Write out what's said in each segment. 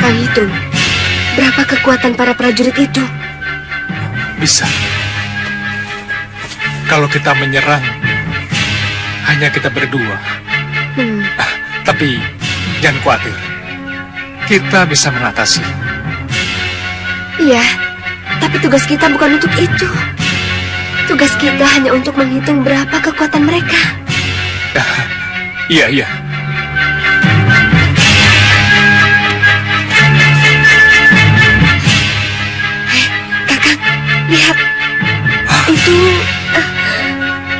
Kakang hitung berapa kekuatan para prajurit itu? Bisa. Kalau kita menyerang, hanya kita berdua. Tapi jangan khawatir. Kita bisa mengatasi. Iya, tapi tugas kita bukan untuk itu. Tugas kita hanya untuk menghitung berapa kekuatan mereka. Iya. Kakang, lihat. Itu...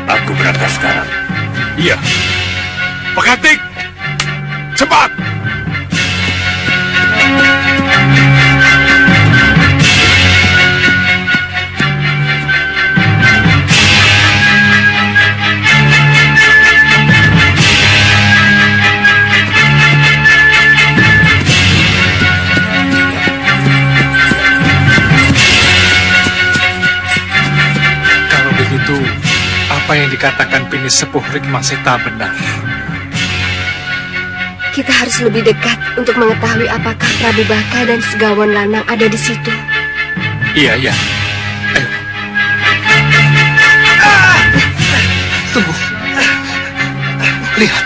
Aku berangkat sekarang. Iya. Pekatik! Cepat! Kalau begitu, apa yang dikatakan Pini Sepuh Rikma Seta benar. Kita harus lebih dekat untuk mengetahui apakah Prabu Baka dan Segawan Lanang ada di situ. Iya. Ayo. Tunggu. Lihat.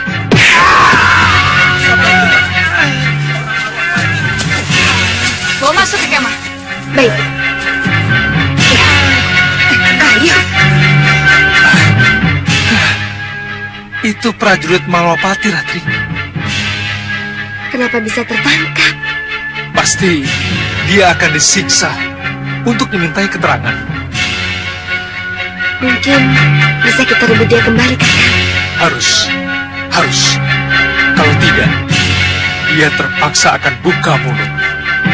Bawa masuk ke kemah. Baik. Ayo. Itu prajurit Malwapati, Ratri. Kenapa bisa tertangkap? Pasti dia akan disiksa untuk dimintai keterangan. Mungkin bisa kita rebut dia kembali, Kakang. Harus. Kalau tidak, dia terpaksa akan buka mulut.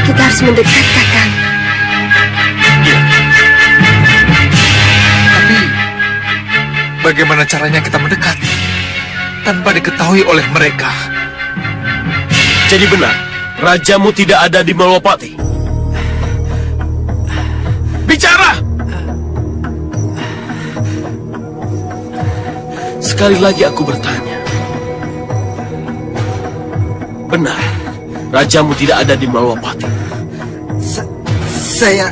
Kita harus mendekat, Kakang. Iya. Tapi, bagaimana caranya kita mendekat tanpa diketahui oleh mereka? Jadi benar, rajamu tidak ada di Malwapati. Bicara! Sekali lagi aku bertanya. Benar, rajamu tidak ada di Malwapati. Saya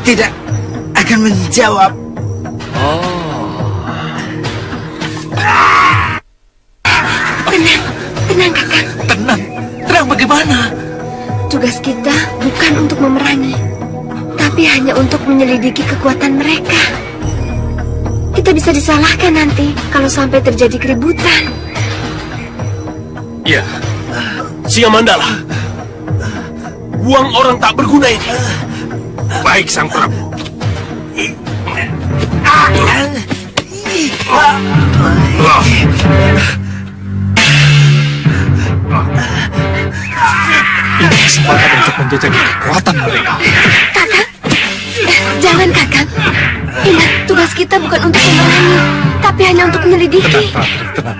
tidak akan menjawab. Tenang, Kakang. Tenang bagaimana? Tugas kita bukan untuk memerangi, tapi hanya untuk menyelidiki kekuatan mereka. Kita bisa disalahkan nanti kalau sampai terjadi keributan. Iya. Singamandala, buang orang tak berguna ini. Baik, Sang Prabu. Ini kesempatan untuk menjajaki kekuatan mereka. Kakang, jangan, Kakang. Ingat, tugas kita bukan untuk memerangi, tapi hanya untuk menyelidiki. Tenang, Ratri, tenang.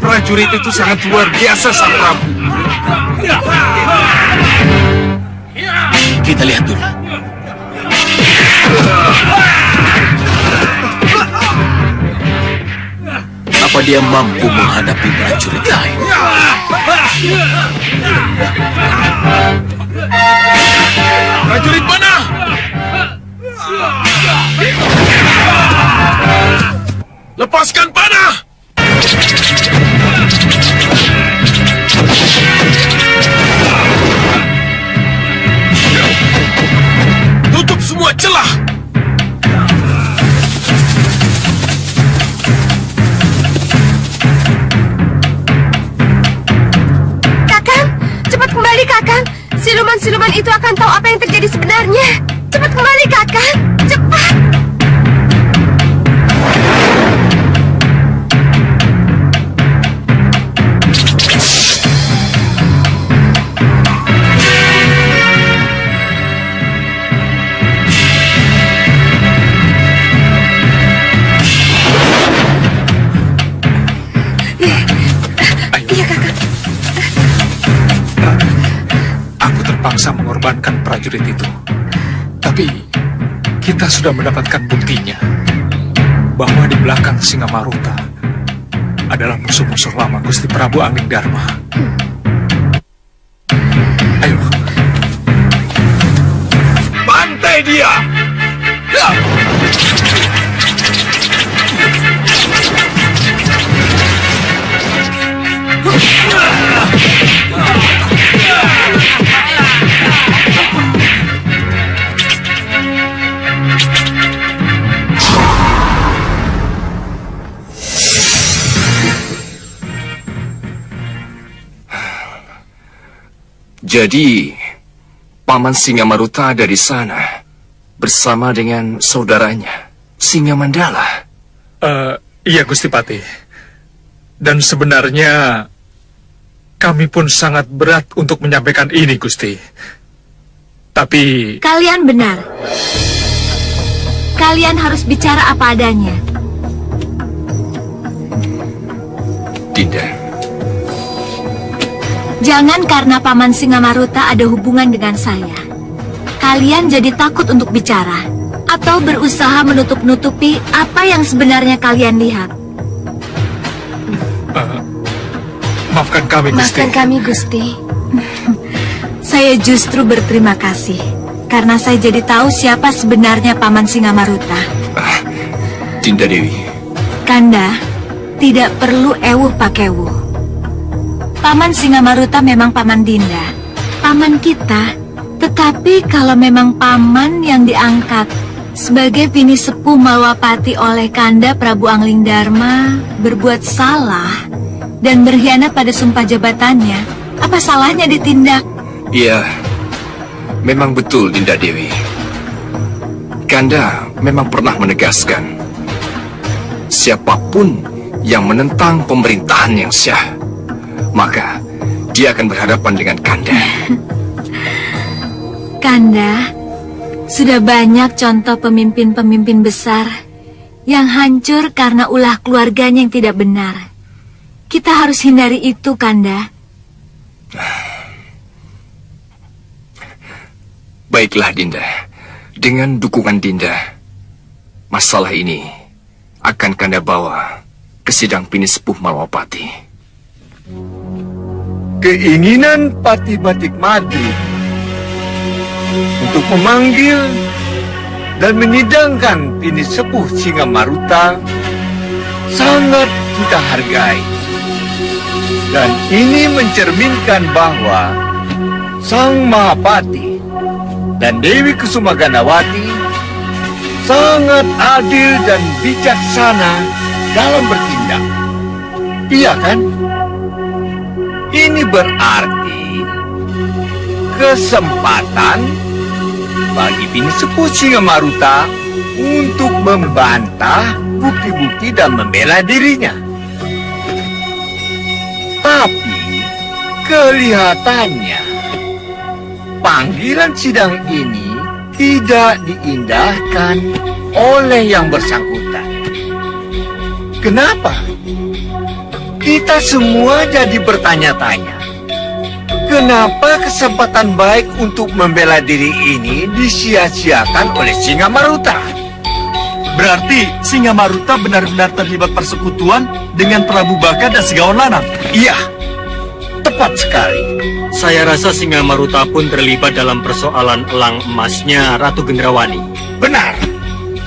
Prajurit itu sangat luar biasa, Sang Prabu. Kita lihat dulu. Apa dia mampu menghadapi prajurit lain? Prajurit mana? Lepaskan panah! Tutup semua celah! akan tahu apa yang terjadi sebenarnya. Cepat kembali, Kakang. Cepat. Aku terpaksa mengorbankan prajurit itu. Tapi kita sudah mendapatkan buktinya bahwa di belakang Singamaruta adalah musuh-musuh lama Gusti Prabu Anglingdarma. Ayo, Bantai dia! Ya! Jadi, Paman Singamaruta ada di sana bersama dengan saudaranya, Singamandala. iya Gusti Patih. Dan sebenarnya kami pun sangat berat untuk menyampaikan ini, Gusti. Tapi Kalian benar. Kalian harus bicara apa adanya. Dinda, Jangan karena Paman Singamaruta ada hubungan dengan saya, kalian jadi takut untuk bicara atau berusaha menutup-nutupi apa yang sebenarnya kalian lihat. maafkan kami, Gusti. Maafkan kami, Gusti. Saya justru berterima kasih karena saya jadi tahu siapa sebenarnya Paman Singamaruta. Dinda Dewi. Kanda, tidak perlu ewuh pakewuh. Paman Singamaruta memang paman Dinda, paman kita. Tetapi kalau memang paman yang diangkat sebagai bini sepuh Malwapati oleh Kanda Prabu Anglingdarma berbuat salah dan berkhianat pada sumpah jabatannya, apa salahnya ditindak? Iya, memang betul Dinda Dewi. Kanda memang pernah menegaskan, siapapun yang menentang pemerintahan yang syah, maka dia akan berhadapan dengan Kanda. Kanda, sudah banyak contoh pemimpin-pemimpin besar yang hancur karena ulah keluarganya yang tidak benar. Kita harus hindari itu, Kanda. Baiklah Dinda, dengan dukungan Dinda, masalah ini akan Kanda bawa ke sidang bini sepuh Malwapati. Keinginan Patih Batik Madu untuk memanggil dan menyidangkan bini sepuh Singamaruta sangat kita hargai. Dan ini mencerminkan bahwa Sang Mahapati dan Dewi Kusuma Gandawati sangat adil dan bijaksana dalam bertindak. Iya kan? Ini berarti kesempatan bagi bini sepuh Singamaruta untuk membantah bukti-bukti dan membela dirinya. Tapi kelihatannya panggilan sidang ini tidak diindahkan oleh yang bersangkutan. Kenapa? Kita semua jadi bertanya-tanya. Kenapa kesempatan baik untuk membela diri ini disia-siakan oleh Singamaruta? Berarti Singamaruta benar-benar terlibat persekutuan dengan Prabu Baka dan Segawan Lanang. Iya, tepat sekali. Saya rasa Singamaruta pun terlibat dalam persoalan elang emasnya Ratu Gendrawani. Benar.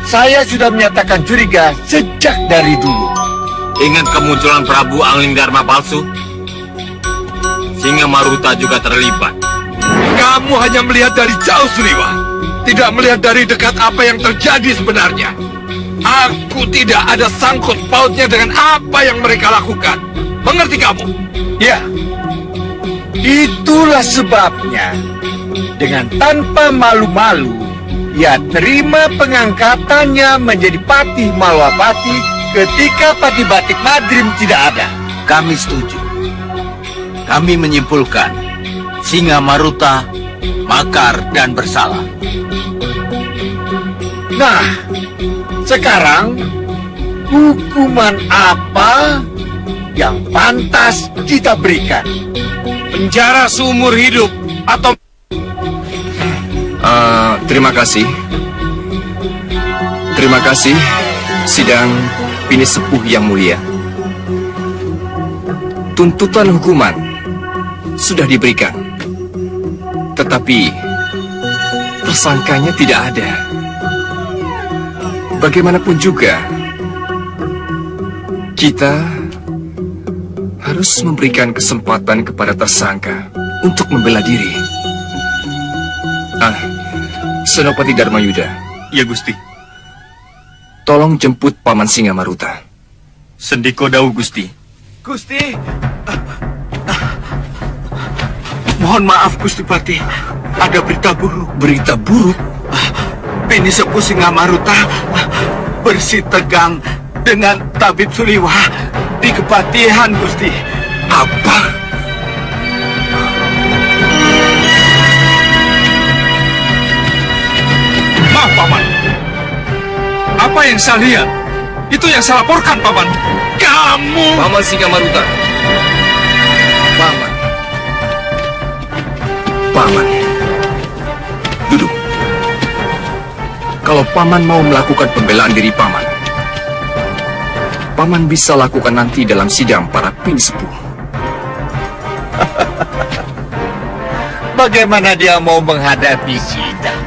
Saya sudah menyatakan curiga sejak dari dulu. Ingat kemunculan Prabu Anglingdarma palsu? Singamaruta juga terlibat. Kamu hanya melihat dari jauh, Suriwa. Tidak melihat dari dekat apa yang terjadi sebenarnya. Aku tidak ada sangkut pautnya dengan apa yang mereka lakukan. Mengerti kamu? Ya, itulah sebabnya dengan tanpa malu-malu, ia terima pengangkatannya menjadi Patih Malwapati ketika Patih Batik Madrim tidak ada. Kami setuju. Kami menyimpulkan Singa Maruta makar dan bersalah. Nah, sekarang hukuman apa yang pantas kita berikan? Penjara seumur hidup atau... Terima kasih. Terima kasih, sidang Pinisepuh yang mulia. Tuntutan hukuman sudah diberikan, tetapi tersangkanya tidak ada. Bagaimanapun juga, kita harus memberikan kesempatan kepada tersangka untuk membela diri. Senopati Dharmayuda. Ya Gusti. Tolong jemput Paman Singa Maruta. Sendiko Dawu Gusti. Gusti, Mohon maaf Gusti Pati. Ada berita buruk. Berita buruk? Pinisepuh Singa Maruta bersih tegang dengan Tabib Suliwa di Kepatihan Gusti. Apa? Maaf, Paman. Apa yang saya lihat? Itu yang saya laporkan, Paman. Kamu! Paman Singa Maruta. Paman. Paman. Duduk. Kalau Paman mau melakukan pembelaan diri Paman, Paman bisa lakukan nanti dalam sidang para Pinisepuh. Bagaimana dia mau menghadapi sidang?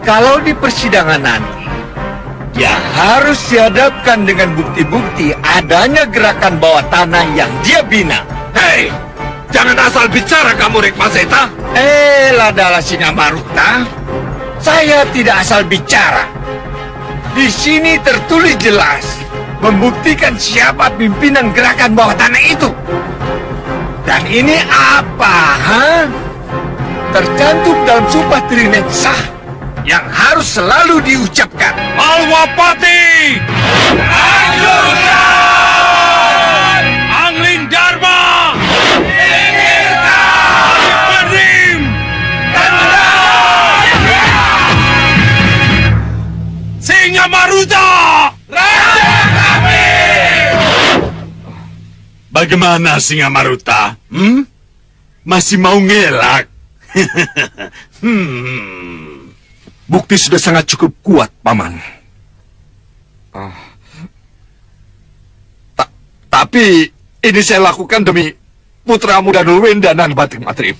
Kalau di persidangan nanti, dia harus dihadapkan dengan bukti-bukti adanya gerakan bawah tanah yang dia bina. Hei! Jangan asal bicara kamu, Rekmaseta. Ladala Singa Maruta. Saya tidak asal bicara. Di sini tertulis jelas, membuktikan siapa pimpinan gerakan bawah tanah itu. Dan ini apa, tercantum dalam Sumpah Trinexah yang harus selalu diucapkan. Malwapati! Hancurkan! Angling Dharma! Singkirkan! Madrim! Tendang! Singa Maruta! Raja kami! Bagaimana Singa Maruta? Masih mau ngelak? Bukti sudah sangat cukup kuat, Paman. Tapi ini saya lakukan demi putramu Danurwenda dan Batik Madrim.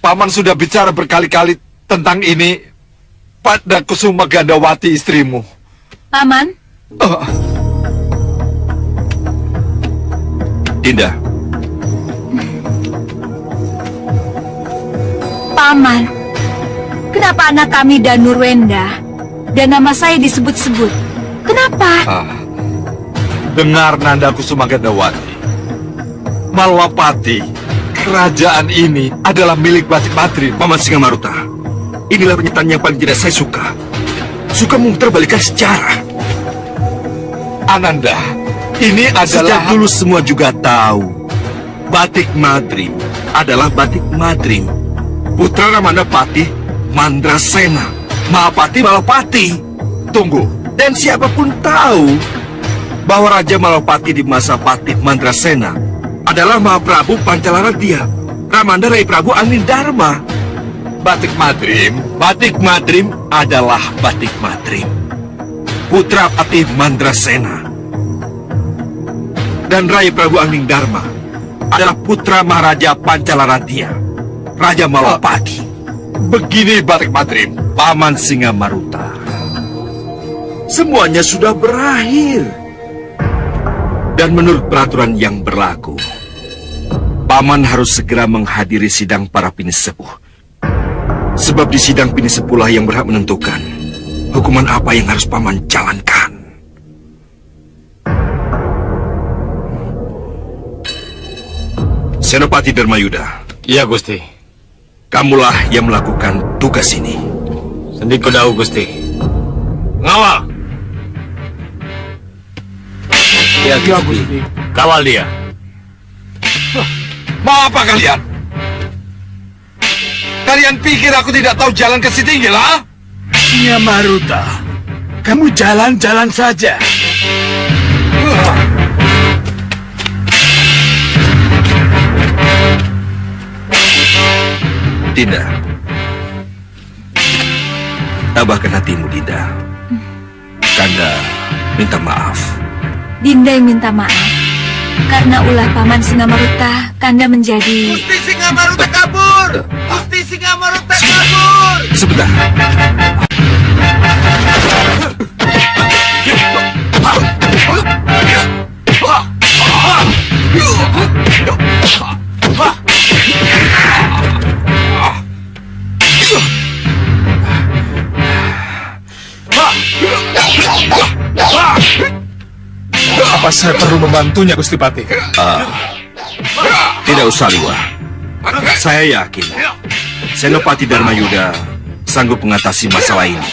Paman sudah bicara berkali-kali tentang ini pada Kusuma Gandawati istrimu. Paman, Dinda, Paman, kenapa anak kami Danurwenda dan nama saya disebut-sebut? Kenapa? Dengar Nanda Kusuma Gandawati. Malwapati, kerajaan ini adalah milik Batik Madrim. Paman Singa Maruta. Inilah pernyataan yang paling tidak saya suka. Suka memutarbalikkan sejarah. Ananda, ini Sejak adalah... dulu semua juga tahu Batik Madrim adalah Batik Madrim, putra Ramandapati Mandrasena, Mahapati Malapati. Tunggu, Dan siapapun tahu bahwa Raja Malapati di masa Patih Mandrasena adalah Mahaprabu Pancalaratya, Ramanda Rai Prabu Anindharma. Batik Madrim. Batik Madrim adalah Batik Madrim, putra Patih Mandrasena. Dan Rai Prabu Anindharma adalah putra Maharaja Pancalaratya, Raja Malapati. Begini Batik Madrim. Paman Singa Maruta, semuanya sudah berakhir. Dan menurut peraturan yang berlaku, Paman harus segera menghadiri sidang para pinisepuh. Sebab di sidang pinisepuhlah yang berhak menentukan hukuman apa yang harus Paman jalankan. Senopati Dharmayuda, Iya, Gusti. kamulah yang melakukan tugas ini. Sendiko Dawu, Gusti. Ngawal. Ya, Gusti. Kawal dia. Mau apa kalian? Kalian pikir aku tidak tahu jalan ke Sitinggil, ha? Singa Maruta, kamu jalan-jalan saja. Dinda, tabahkan hatimu, Dinda. Kanda minta maaf. Dinda yang minta maaf. Karena ulah Paman Singamaruta, Kanda menjadi... Gusti Singamaruta kabur! Gusti Singamaruta kabur! Sebentar. Apa saya perlu membantunya, Gusti Patih? Tidak usah, Liwa. Saya yakin Senopati Dharmayuda sanggup mengatasi masalah ini.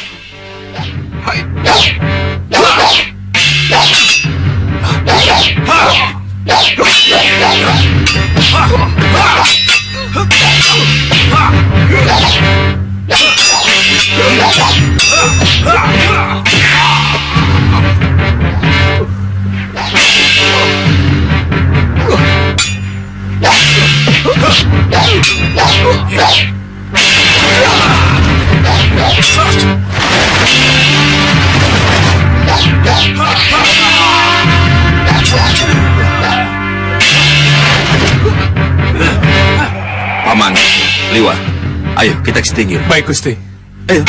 Paman, Liwa, ayo kita ke Sitinggil. Baik, Gusti. Ayo.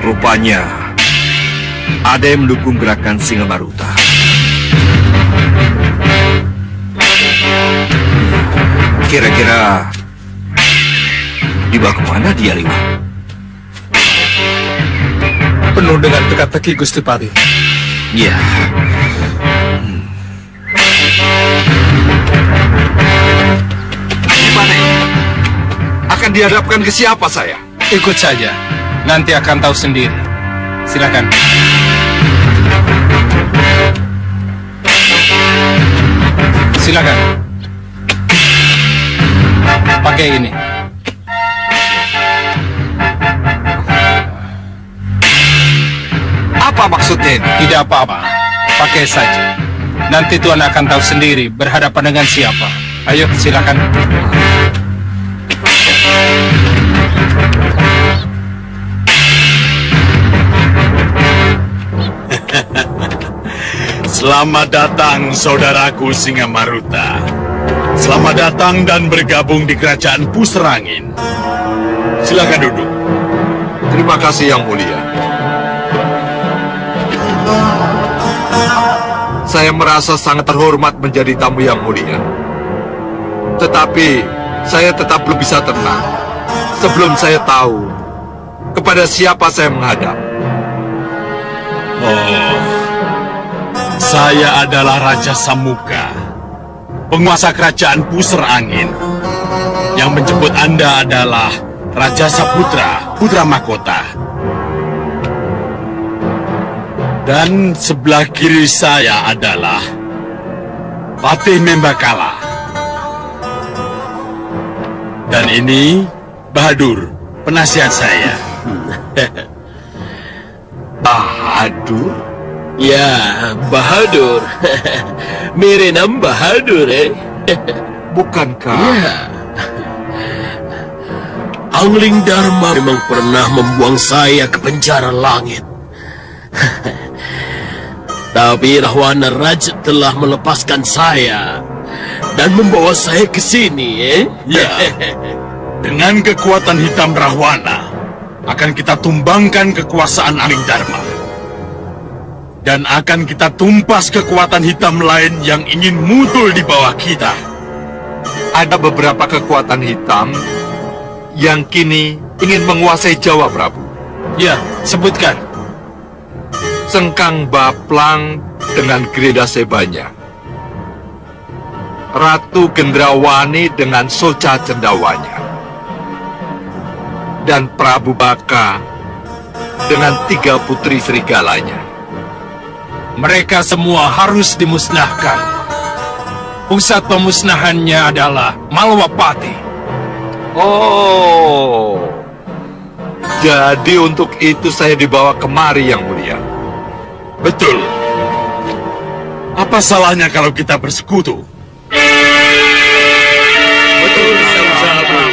Rupanya ada yang mendukung gerakan Singamaruta. Kira-kira dibawa kemana dia, Liwa? Penuh dengan teka-teki, Gusti Patih. Ya. Gimana ini? Akan dihadapkan ke siapa saya? Ikut saja. Nanti akan tahu sendiri. Silakan. Silakan. Pakai ini. Apa maksudnya ini? Tidak apa-apa. Pakai saja. Nanti Tuan akan tahu sendiri berhadapan dengan siapa. Ayo, silakan. Selamat datang, saudaraku Singamaruta. Selamat datang dan bergabung di kerajaan Puserangin. Silakan duduk. Terima kasih, Yang Mulia. Saya merasa sangat terhormat menjadi tamu Yang Mulia. Tetapi, saya tetap belum bisa tenang sebelum saya tahu kepada siapa saya menghadap. Saya adalah Raja Samuka, penguasa kerajaan Puser Angin. Yang menjemput Anda adalah Raja Saputra, putra mahkota. Dan sebelah kiri saya adalah Patih Membakala. Dan ini Bahadur, penasihat saya. Bahadur? Ya, Bahadur. Mirenam Bahadur, Bukankah? Ya. Angling Dharma memang pernah membuang saya ke penjara langit. Tapi Rahwana Raj telah melepaskan saya dan membawa saya ke sini, Ya. Dengan kekuatan hitam Rahwana, akan kita tumbangkan kekuasaan Angling Dharma. Dan akan kita tumpas kekuatan hitam lain yang ingin muncul di bawah kita. Ada beberapa kekuatan hitam yang kini ingin menguasai Jawa, Prabu. Ya, sebutkan. Sengkang Baplang dengan Greda Sebanya, Ratu Gendrawani dengan Soca Cendawanya, dan Prabu Baka dengan 3 putri serigalanya. Mereka semua harus dimusnahkan. Pusat pemusnahannya adalah Malwapati. Oh, jadi untuk itu saya dibawa kemari, Yang Mulia. Betul. Apa salahnya kalau kita bersekutu? Betul, sahabat.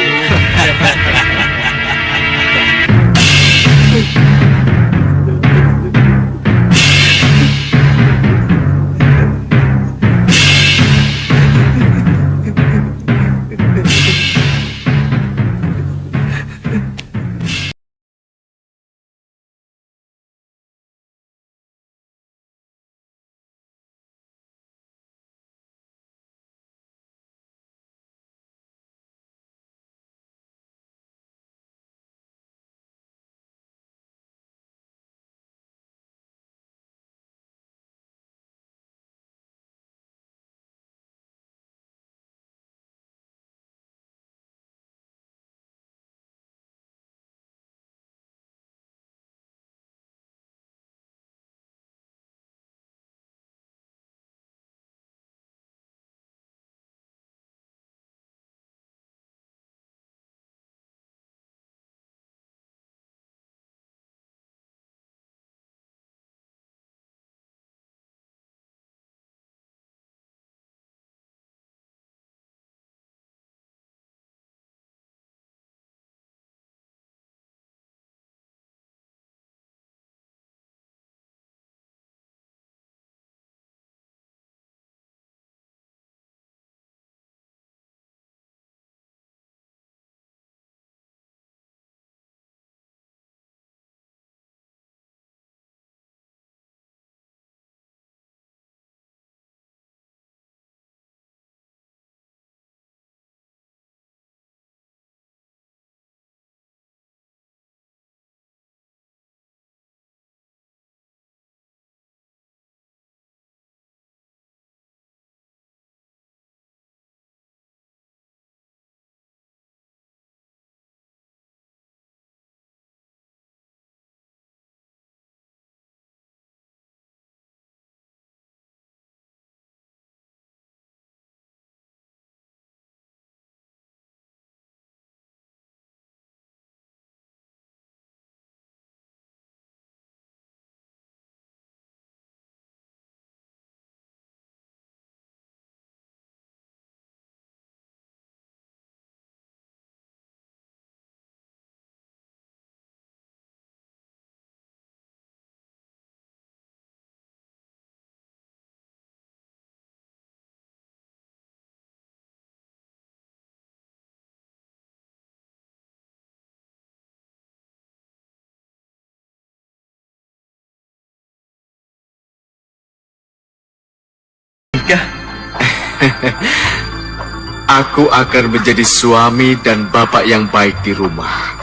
Aku akan menjadi suami dan bapak yang baik di rumah.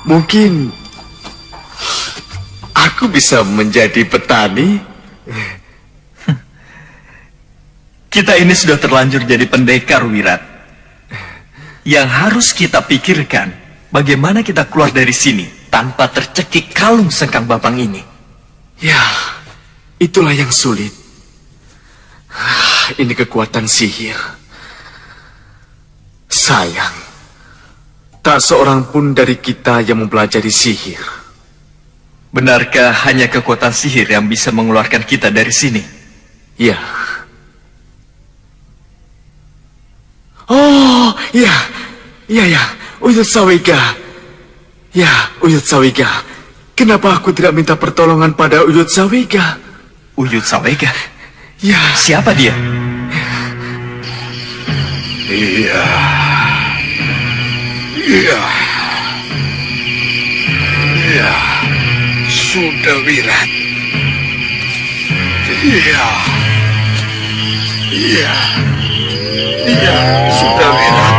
Mungkin aku bisa menjadi petani. Kita ini sudah terlanjur jadi pendekar, Wirat. Yang harus kita pikirkan, bagaimana kita keluar dari sini tanpa tercekik kalung Sengkang Baplang ini. Ya, itulah yang sulit. Ini kekuatan sihir. Sayang, tak seorang pun dari kita yang mempelajari sihir. Benarkah hanya kekuatan sihir yang bisa mengeluarkan kita dari sini? Ya. Oh, ya. Ya, Uyut Sawiga. Ya, Uyut Sawiga. Kenapa aku tidak minta pertolongan pada Uyut Sawiga? Uyut Sawega? Ya. Siapa dia? Iya. Iya. Iya. Sudah Wirat. Iya. Iya. Iya, sudah Wirat.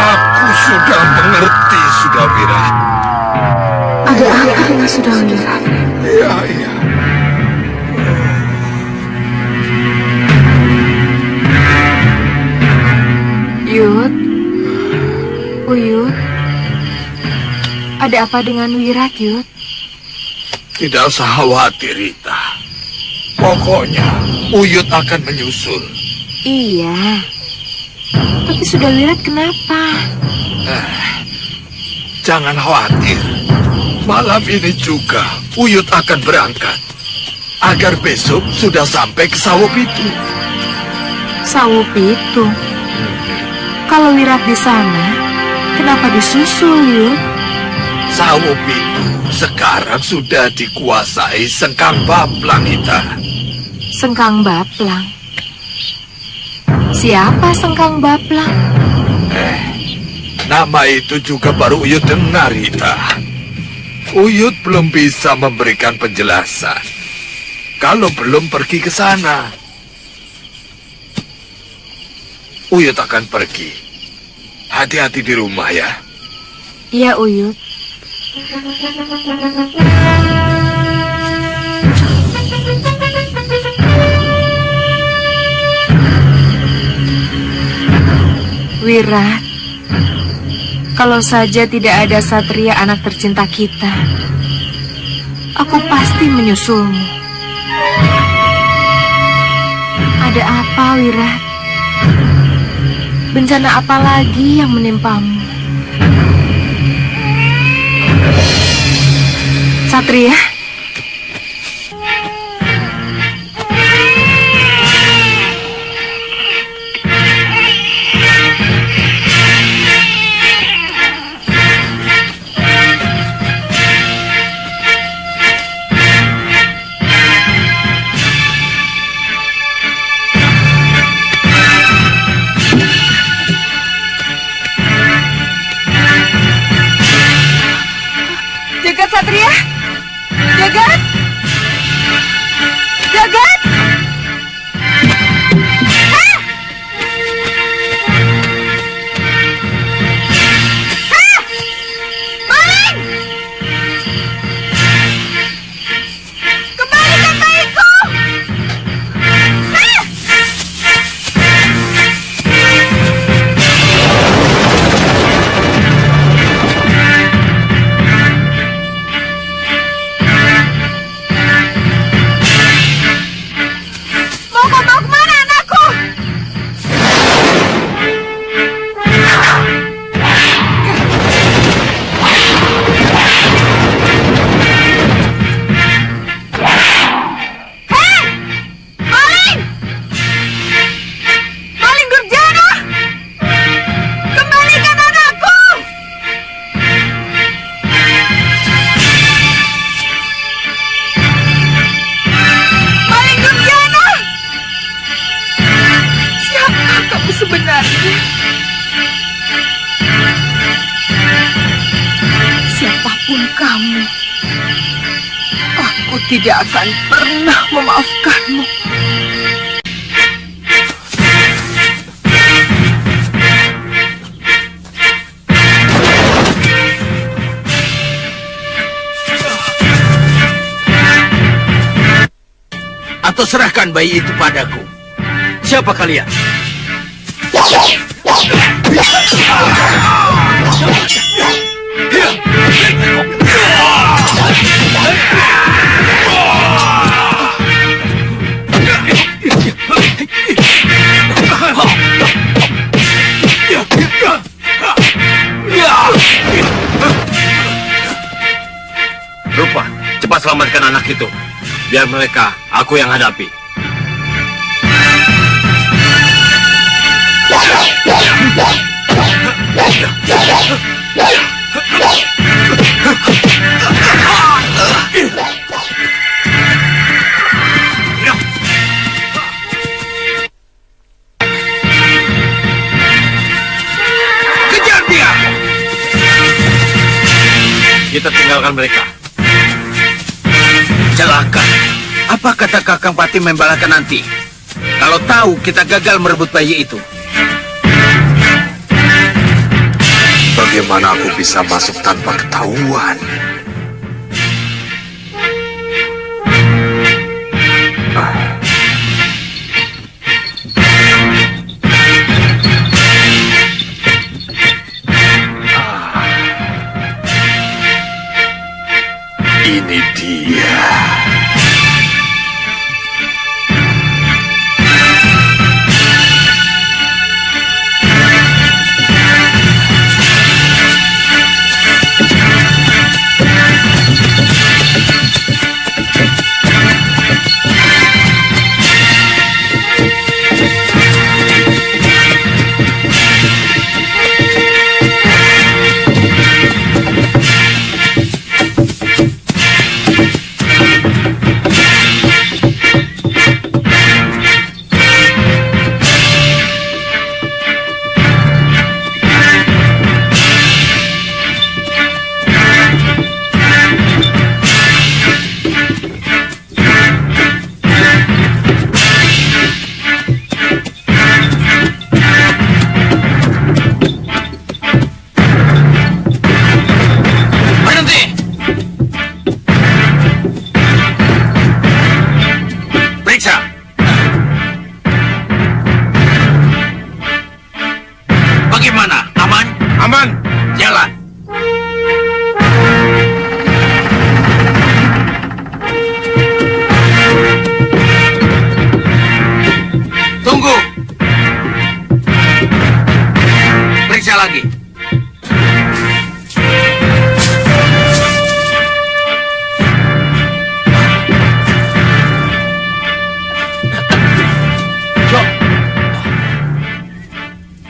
Aku sudah mengerti, sudah Wirat. Ada apa dengan sudah Wirat? Iya, iya. Yud, Uyut, ada apa dengan Wirat, Yud? Tidak usah khawatir, Rita. Pokoknya, Uyut akan menyusul. Iya, tapi sudah Wirat kenapa? Jangan khawatir. Malam ini juga, Uyut akan berangkat. Agar besok sudah sampai ke Sawo Pitu. Sawo Pitu. Kalau Wirat di sana, kenapa disusul, Yud? Sawo Pitu sekarang sudah dikuasai Sengkang Baplang, Ita. Sengkang Baplang. Siapa Sengkang Baplang? Nama itu juga baru Uyut dengar, Ita. Uyut belum bisa memberikan penjelasan. Kalau belum pergi ke sana. Uyut akan pergi. Hati-hati di rumah ya. Iya, Uyut. Wirat, kalau saja tidak ada Satria anak tercinta kita, aku pasti menyusulmu. Ada apa, Wirat? Bencana apa lagi yang menimpamu? Satria? Satria? Jagat? Jagat? Ah! Ah! Maling! Kembalikan bayiku! Ah! Sebenarnya, siapapun kamu, aku tidak akan pernah memaafkanmu. Atau serahkan bayi itu padaku. Siapa kalian? Rupa, cepat selamatkan anak itu. Biar mereka, aku yang hadapi. kita tinggalkan mereka. Celaka. Apa kata Kakang Pati Membalaka nanti? Kalau tahu kita gagal merebut bayi itu. Bagaimana aku bisa masuk tanpa ketahuan? Ini dia.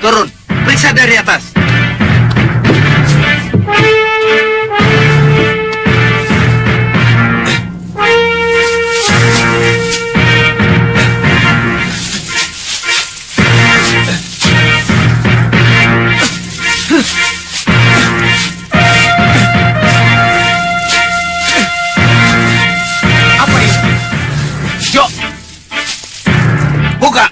Turun, periksa dari atas. Apa ini? Jo, buka.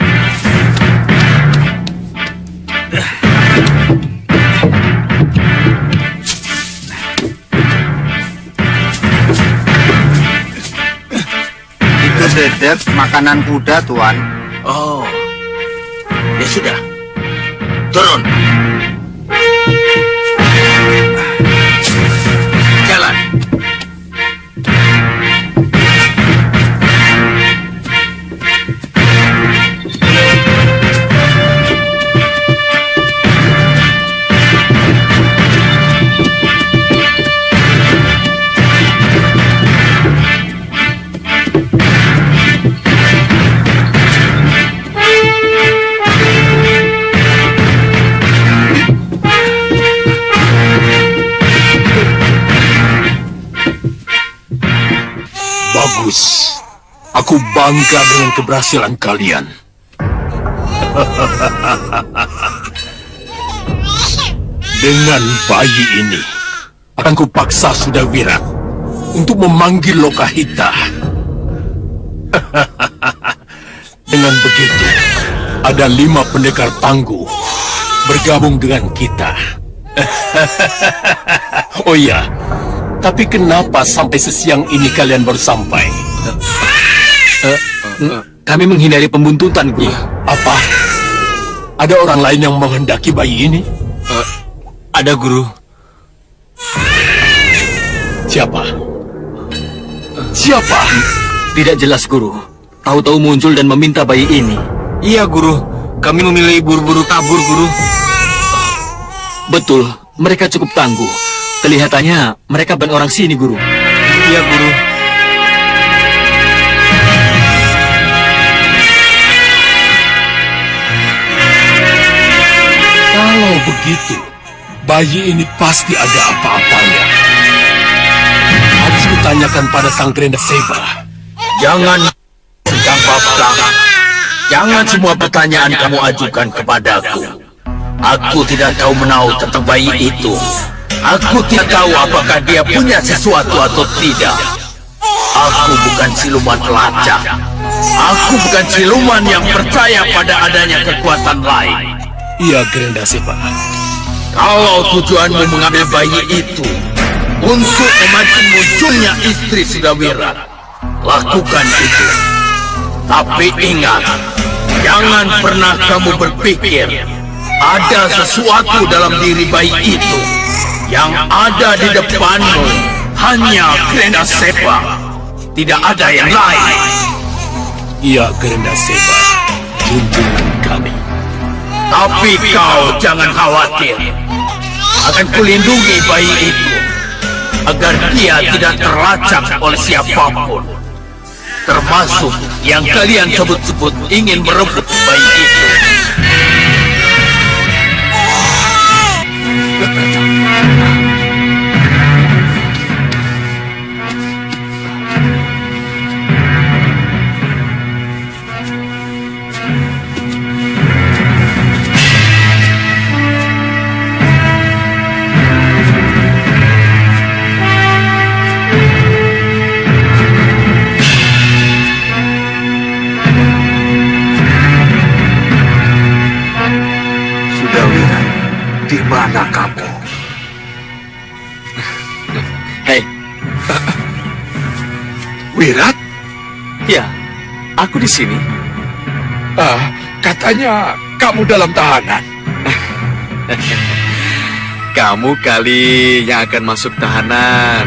Dedek makanan kuda, Tuan. Oh, ya sudah. Turun. Jalan. Bagus. Aku bangga dengan keberhasilan kalian. Dengan bayi ini, akan kupaksa Sudawirat untuk memanggil Lokahita. Dengan begitu, ada 5 pendekar tangguh bergabung dengan kita. Oh iya, tapi kenapa sampai sesiang ini kalian baru sampai? Kami menghindari pembuntutan, Guru. Apa? Ada orang lain yang menghendaki bayi ini? Ada, Guru. Siapa? Siapa? Tidak jelas, Guru. Tahu-tahu muncul dan meminta bayi ini. Iya, Guru. Kami memilih buru-buru kabur, Guru. Betul, mereka cukup tangguh. Kelihatannya mereka bukan orang sini, Guru. Iya, Guru. Kalau begitu, bayi ini pasti ada apa-apanya. Harus kutanyakan pada Sang Grenda Seba. Jangan, Kang Paplang. Jangan semua pertanyaan kamu ajukan kepadaku. Aku tidak tahu menahu tentang bayi itu. Aku tidak tahu apakah dia punya sesuatu atau tidak. Aku bukan siluman pelacak. Aku bukan siluman yang percaya pada adanya kekuatan lain. Iya, Grenda Seba. Kalau tujuanmu mengambil bayi itu untuk memancing munculnya istri Sudawira, lakukan itu. Tapi ingat, jangan pernah kamu berpikir ada sesuatu dalam diri bayi itu. Yang ada di depanmu hanya Grenda Seba. Tidak ada yang lain. Iya, Grenda Seba, junjungan kami. Tapi kau jangan khawatir. Akan kulindungi bayi itu agar dia tidak terlacak oleh siapapun. Termasuk yang kalian sebut-sebut ingin merebut bayi itu. Di mana kamu? Hei, Wirat? ya, aku di sini. Katanya kamu dalam tahanan. Kamu kali yang akan masuk tahanan.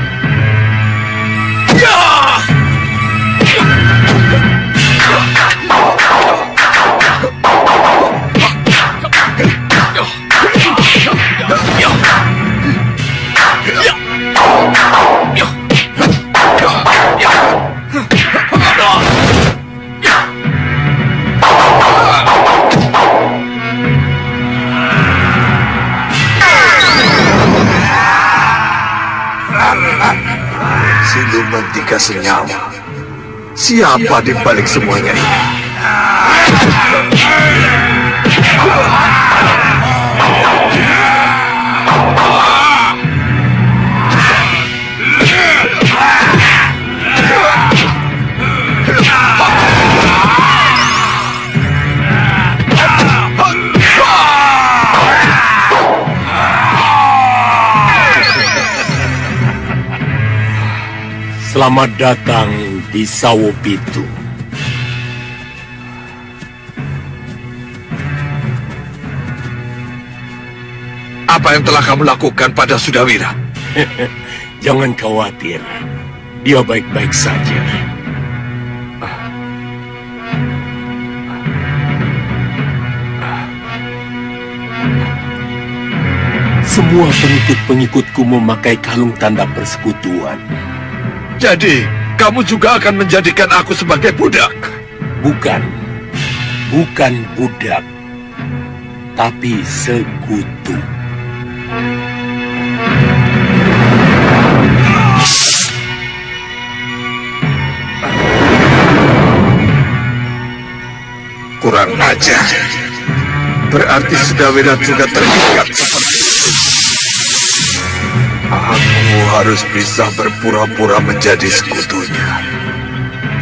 Siluman 3 senyawa. Siapa di balik semuanya ini? Selamat datang di Sawopitu. Apa yang telah kamu lakukan pada Sudawira? Jangan khawatir, dia baik-baik saja. Semua pengikut-pengikutku memakai kalung tanda persekutuan. Jadi, kamu juga akan menjadikan aku sebagai budak? Bukan budak, tapi sekutu. Kurang ajar. Berarti Sudawira juga terikat seperti itu. Aku harus bisa berpura-pura menjadi sekutunya.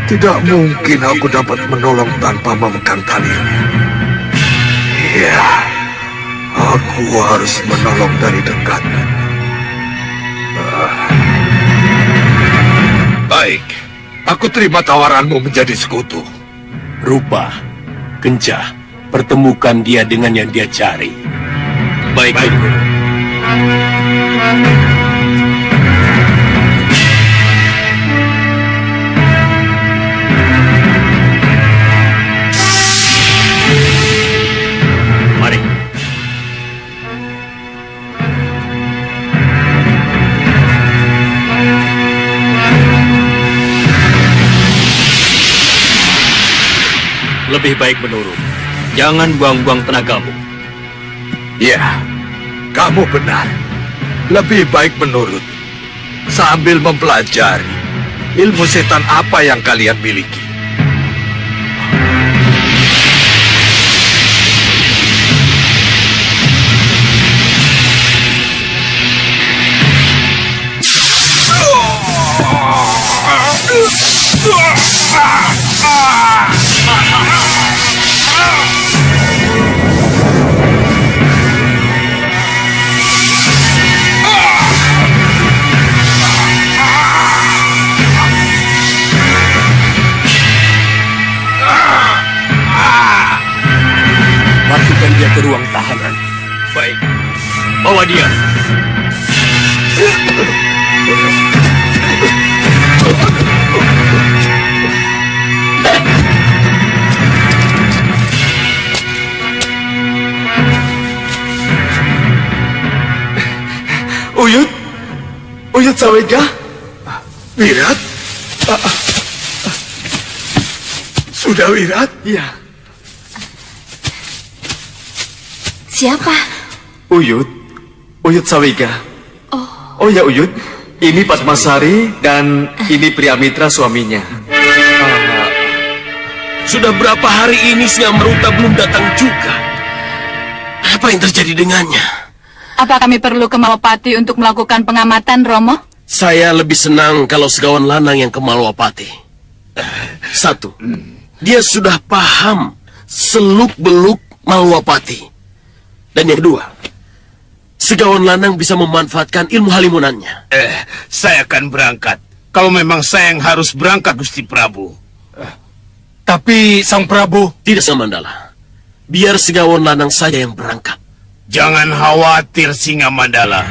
Tidak mungkin aku dapat menolong tanpa memegang talinya. Iya, aku harus menolong dari dekat. Baik, aku terima tawaranmu menjadi sekutu. Rupa, Kencah, pertemukan dia dengan yang dia cari. Baik. Mari. Lebih baik menurut. Jangan buang-buang tenagamu. Ya, kamu benar. Lebih baik menurut. Sambil mempelajari ilmu setan apa yang kalian miliki. Bawa dia. Uyut Sawega? Wirat? Sudah Wirat? Iya. Siapa? Uyut Sawega. Oh ya Uyut, ini Padmasari dan ini Priamitra suaminya. Sudah berapa hari ini Singa Maruta belum datang juga? Apa yang terjadi dengannya? Apa kami perlu ke Malwapati untuk melakukan pengamatan, Romo? Saya lebih senang kalau Segawan Lanang yang ke Malwapati. Satu, dia sudah paham seluk-beluk Malwapati. Dan yang kedua, Segawan Lanang bisa memanfaatkan ilmu halimunannya. Saya akan berangkat. Kalau memang saya yang harus berangkat, Gusti Prabu. Tapi Sang Prabu... Tidak, Singa Mandala. Biar Segawan Lanang saja yang berangkat. Jangan khawatir, Singa Mandala.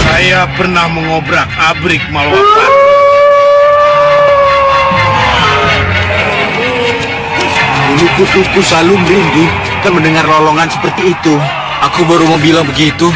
Saya pernah mengobrak-abrik Malwapati. Dulu putuku selalu merinding kan mendengar lolongan seperti itu. Aku baru mau bilang begitu.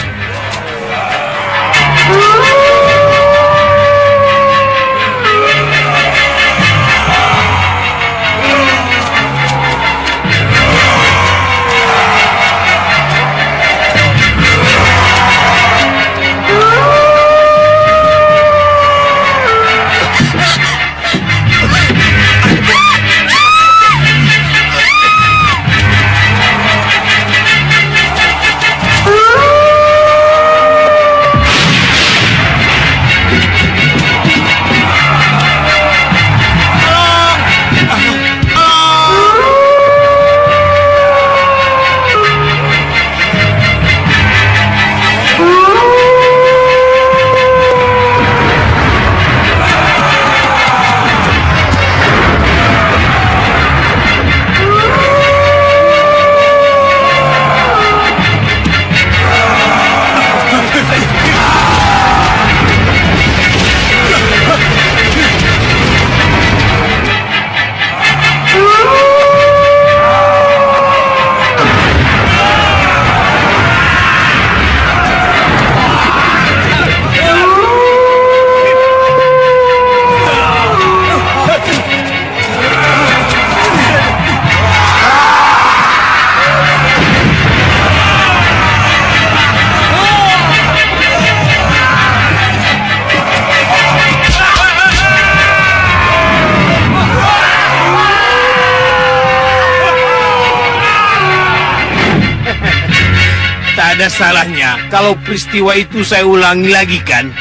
Ada salahnya kalau peristiwa itu saya ulangi lagi, kan?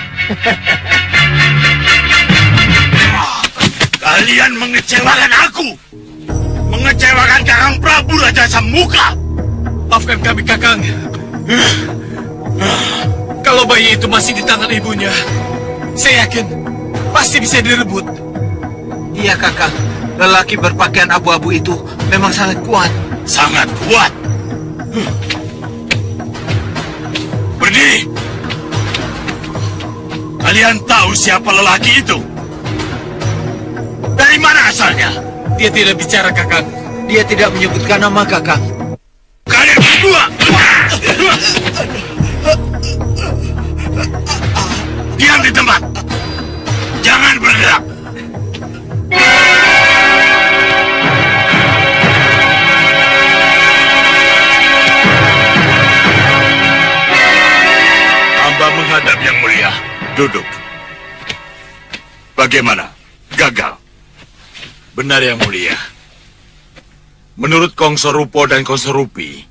Kalian mengecewakan aku. Mengecewakan Kakang Prabu Raja Samuka. Maafkan kami, Kakang. Kalau bayi itu masih di tangan ibunya, saya yakin pasti bisa direbut. Iya kakak, lelaki berpakaian abu-abu itu memang sangat kuat. Sangat kuat. Pergi. Kalian tahu siapa lelaki itu? Dari mana asalnya? Dia tidak bicara, Kakang. Dia tidak menyebutkan nama kakak. Kalian berdua! Diam di tempat! Jangan bergerak! Hamba menghadap Yang Mulia. Duduk. Bagaimana? Gagal? Benar, Yang Mulia. Menurut Kongso Rupo dan Kongso Rupi,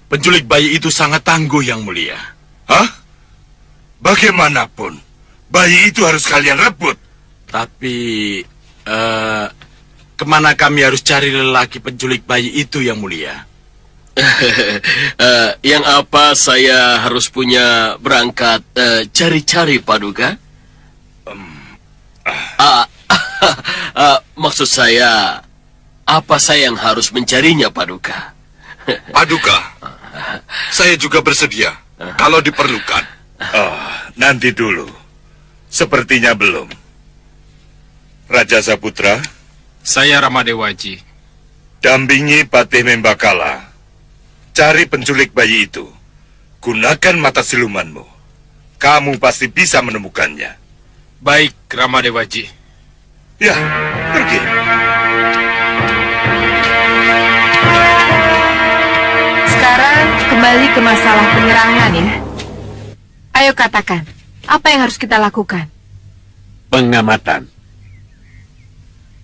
penculik bayi itu sangat tangguh, Yang Mulia. Hah? Bagaimanapun, bayi itu harus kalian rebut. Tapi, kemana kami harus cari lelaki penculik bayi itu, Yang Mulia? Yang apa saya harus punya berangkat cari-cari, Paduka? Maksud saya, apa saya yang harus mencarinya, Paduka? Paduka, saya juga bersedia. Kalau diperlukan. Oh, nanti dulu. Sepertinya belum. Raja Saputra, Saya Ramadewaji. dampingi Patih Membakala. Cari penculik bayi itu. Gunakan mata silumanmu. Kamu pasti bisa menemukannya. Baik, Ramadewaji. Ya, pergi. Sekarang kembali ke masalah penyerangan ya. Ayo katakan, apa yang harus kita lakukan? Pengamatan.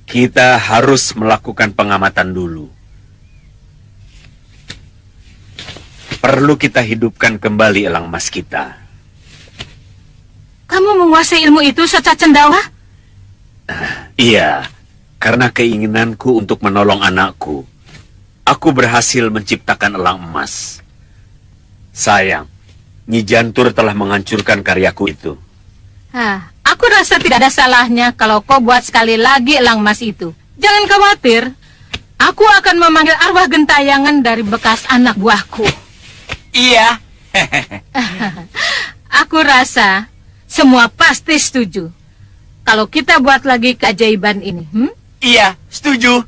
Kita harus melakukan pengamatan dulu. Perlu kita hidupkan kembali elang emas kita. Kamu menguasai ilmu itu secara cendawa? Iya, karena keinginanku untuk menolong anakku, aku berhasil menciptakan elang emas. Sayang, Nyi Jantur telah menghancurkan karyaku itu. Aku rasa tidak ada salahnya kalau kau buat sekali lagi elang emas itu. Jangan khawatir, aku akan memanggil arwah gentayangan dari bekas anak buahku. Iya. Aku rasa semua pasti setuju kalau kita buat lagi keajaiban ini. Iya, setuju.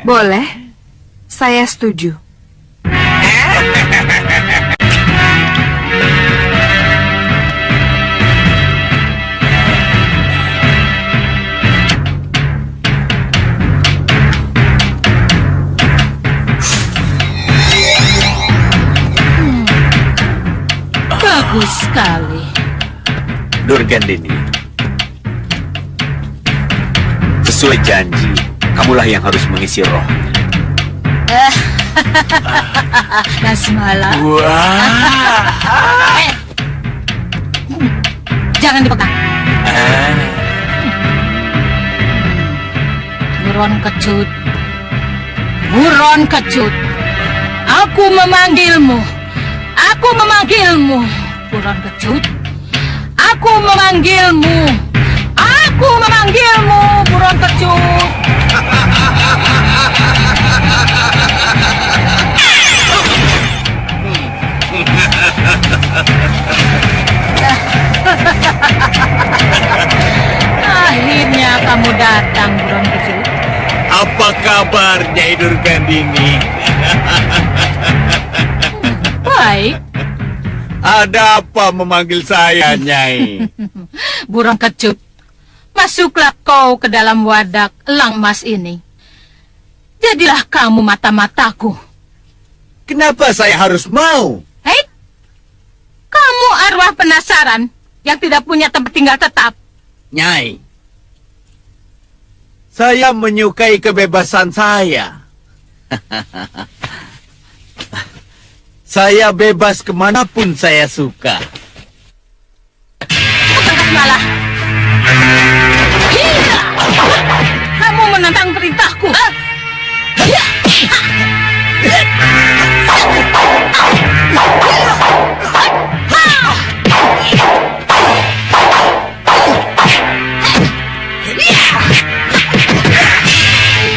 Boleh, saya setuju. Bagus sekali. Durgandini, sesuai janji, kamulah yang harus mengisi roh. Dasmala. Jangan dipegang. Buron kecut. Buron kecut. Aku memanggilmu. Aku memanggilmu. Buron kecut. Aku memanggilmu. Aku memanggilmu, buron kecut. Akhirnya kamu datang, buron kecut. Apa kabar, Nyai Durgandini? Baik. Ada apa memanggil saya, Nyai? Buron kecut, masuklah kau ke dalam wadak elang emas ini. Jadilah kamu mata-mataku. Kenapa saya harus mau? Hei, kamu arwah penasaran yang tidak punya tempat tinggal tetap. Nyai, saya menyukai kebebasan saya. Saya bebas kemanapun saya suka. Malah, iya, kamu menentang perintahku.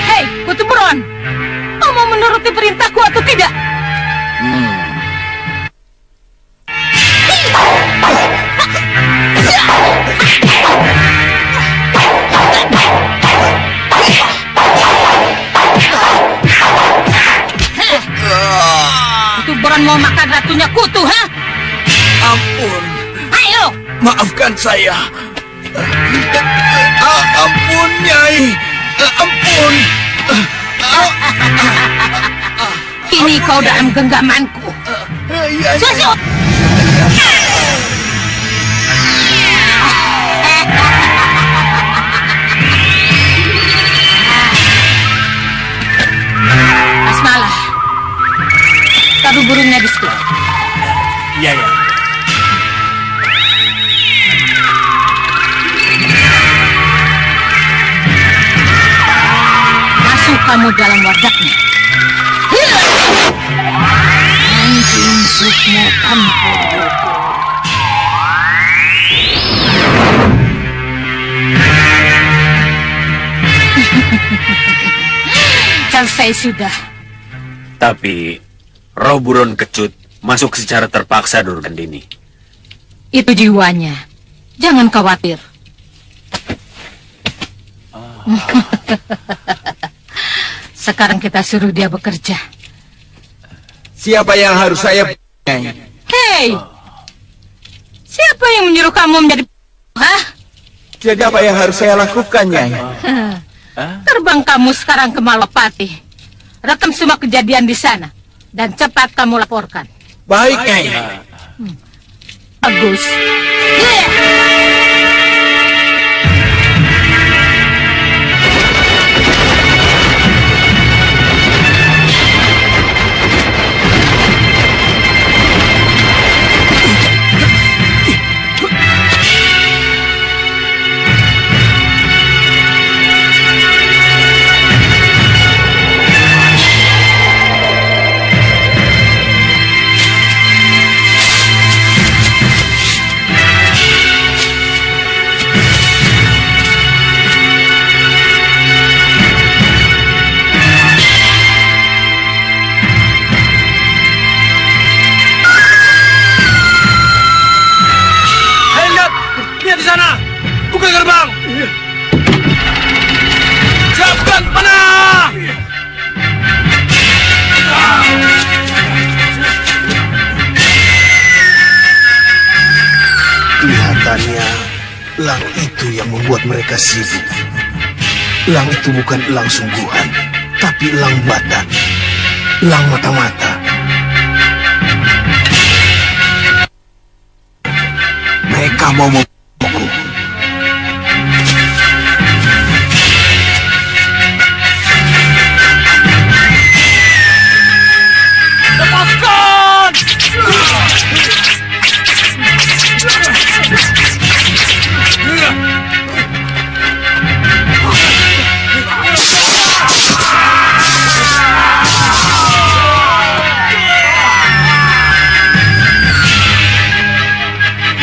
Hei, Kutu Buron, kau mau menuruti perintahku atau tidak? Kutu Buron mau makan ratunya Kutu, ha? Ampun, Ayo! maafkan saya. Ampun, Nyai. Ampun. Kini kau dalam genggamanku. Susu! Asmalah, taruh burungnya di situ. Iya, ya. Masuk kamu dalam wadaknya. Anjing sukmo tanpa bodoh. Selesai sudah. Tapi roh buron kecut masuk secara terpaksa, Durgandini. Itu jiwanya. Jangan khawatir. Sekarang kita suruh dia bekerja. Siapa yang harus saya... Hei! Siapa yang menyuruh kamu menjadi... Hah? Jadi apa yang harus saya lakukan, Nyai? Terbang kamu sekarang ke Malapati. Rekam semua kejadian di sana. Dan cepat kamu laporkan. Baik, Nyai. Bagus. Buka gerbang! Siapkan panah! Kelihatannya elang itu yang membuat mereka sibuk. Elang itu bukan elang sungguhan, tapi elang batan. Elang mata-mata. Mereka mau membuku.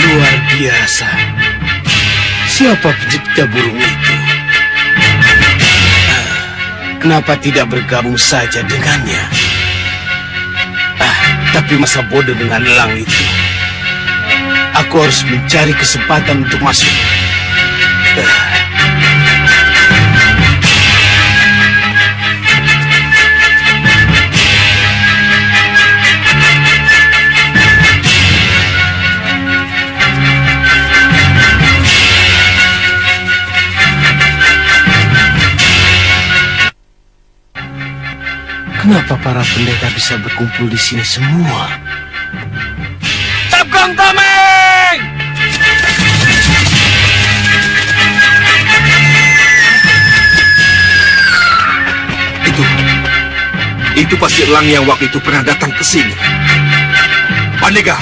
Luar biasa. Siapa pencipta burung itu? Kenapa tidak bergabung saja dengannya? Tapi masa bodoh dengan elang itu. Aku harus mencari kesempatan untuk masuk. Kenapa para pendekar bisa berkumpul di sini semua? Tabgang tameng! Itu pasti elang yang waktu itu pernah datang ke sini. Pandega!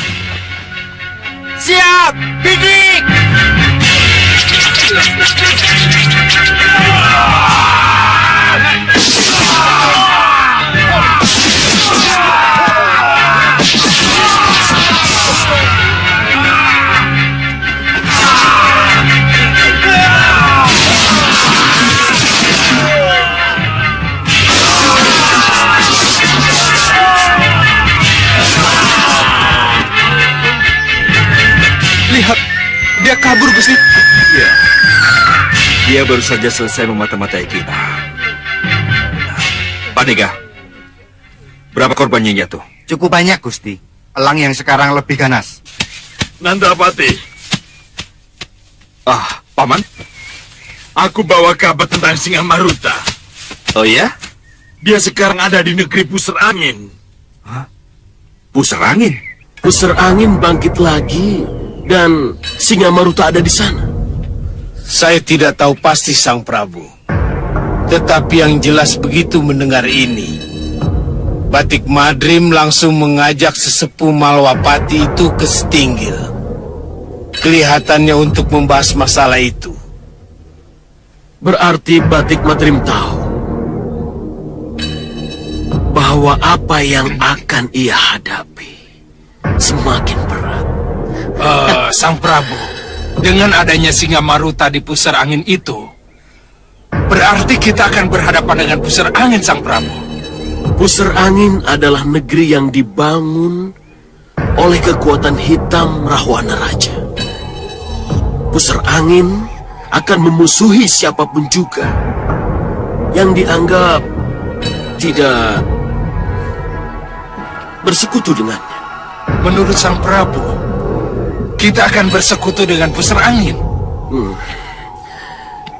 Siap! Bidik! Lihat, dia kabur, Gusti. Ya, dia baru saja selesai memata-matai kita. Pandega, berapa korban yang jatuh? Cukup banyak, Gusti. Elang yang sekarang lebih ganas. Nandapati. Paman? Aku bawa kabar tentang Singa Maruta. Oh ya? Dia sekarang ada di negeri Pusar Angin. Pusar Angin? Pusar Angin bangkit lagi dan Singa Maruta ada di sana. Saya tidak tahu pasti, Sang Prabu. Tetapi yang jelas begitu mendengar ini, Batik Madrim langsung mengajak sesepuh Malwapati itu ke Setinggil. Kelihatannya untuk membahas masalah itu. Berarti Batik Madrim tahu bahwa apa yang akan ia hadapi semakin berat. Sang Prabu, dengan adanya Singa Maruta di Pusar Angin itu, berarti kita akan berhadapan dengan Pusar Angin, Sang Prabu. Pusar Angin adalah negeri yang dibangun oleh kekuatan hitam Rahwana Raja. Pusar angin akan memusuhi siapapun juga yang dianggap tidak bersekutu dengannya. Menurut Sang Prabu, kita akan bersekutu dengan pusar angin.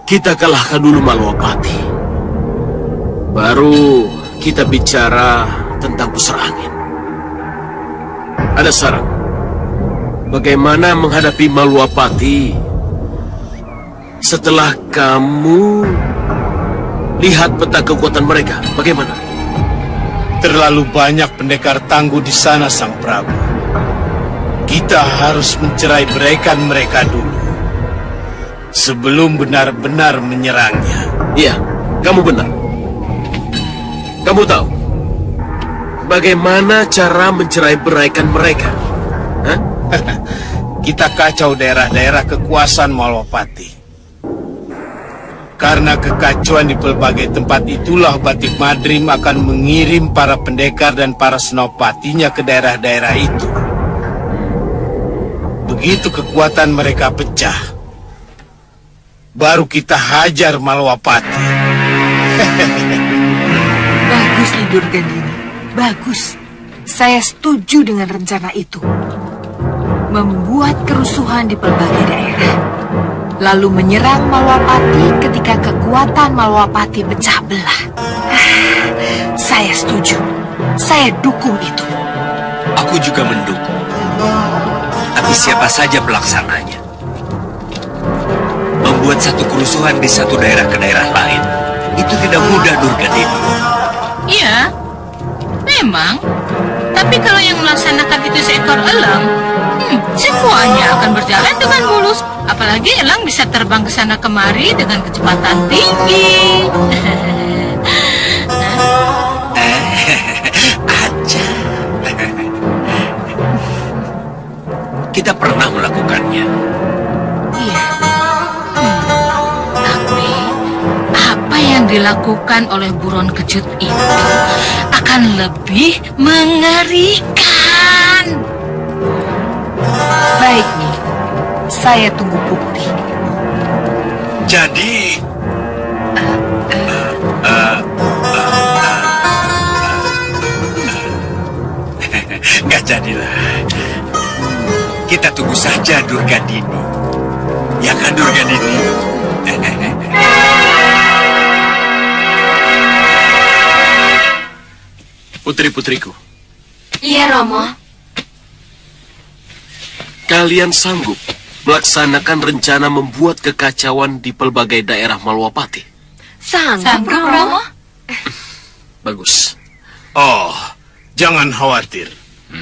Kita kalahkan dulu Malwapati. Baru kita bicara tentang pusar angin. Ada saran. Bagaimana menghadapi Malwapati setelah kamu lihat peta kekuatan mereka? Bagaimana? Terlalu banyak pendekar tangguh di sana, Sang Prabu. Kita harus mencerai beraikan mereka dulu sebelum benar-benar menyerangnya. Iya, kamu benar. Kamu tahu bagaimana cara mencerai beraikan mereka? Hah? Kita kacau daerah-daerah kekuasaan Malwapati. Karena kekacauan di pelbagai tempat itulah Batik Madrim akan mengirim para pendekar dan para senopatinya ke daerah-daerah itu. Begitu kekuatan mereka pecah, baru kita hajar Malwapati. Bagus, Nyi Durgandini. Bagus. Saya setuju dengan rencana itu. Membuat kerusuhan di pelbagai daerah. Lalu menyerang Malwapati ketika kekuatan Malwapati pecah belah. Saya setuju. Saya dukung itu. Aku juga mendukung. Tapi siapa saja pelaksananya? Membuat satu kerusuhan di satu daerah ke daerah lain, itu tidak mudah, Durgandini. Iya, memang. Tapi kalau yang melaksanakan itu seekor elang, semuanya akan berjalan dengan mulus. Apalagi elang bisa terbang ke sana kemari dengan kecepatan tinggi. Aja. Kita pernah melakukannya. Iya. Tapi apa yang dilakukan oleh buron kecut itu akan lebih mengerikan. Baik, Nyi. Saya tunggu bukti. Jadi, nggak jadilah. Kita tunggu saja, Durgandini. Ya kan, Durgandini? Putri-putriku, Iya, Romo. kalian sanggup melaksanakan rencana membuat kekacauan di pelbagai daerah Malwapati? Sanggup, Romo. Bagus. Oh, jangan khawatir.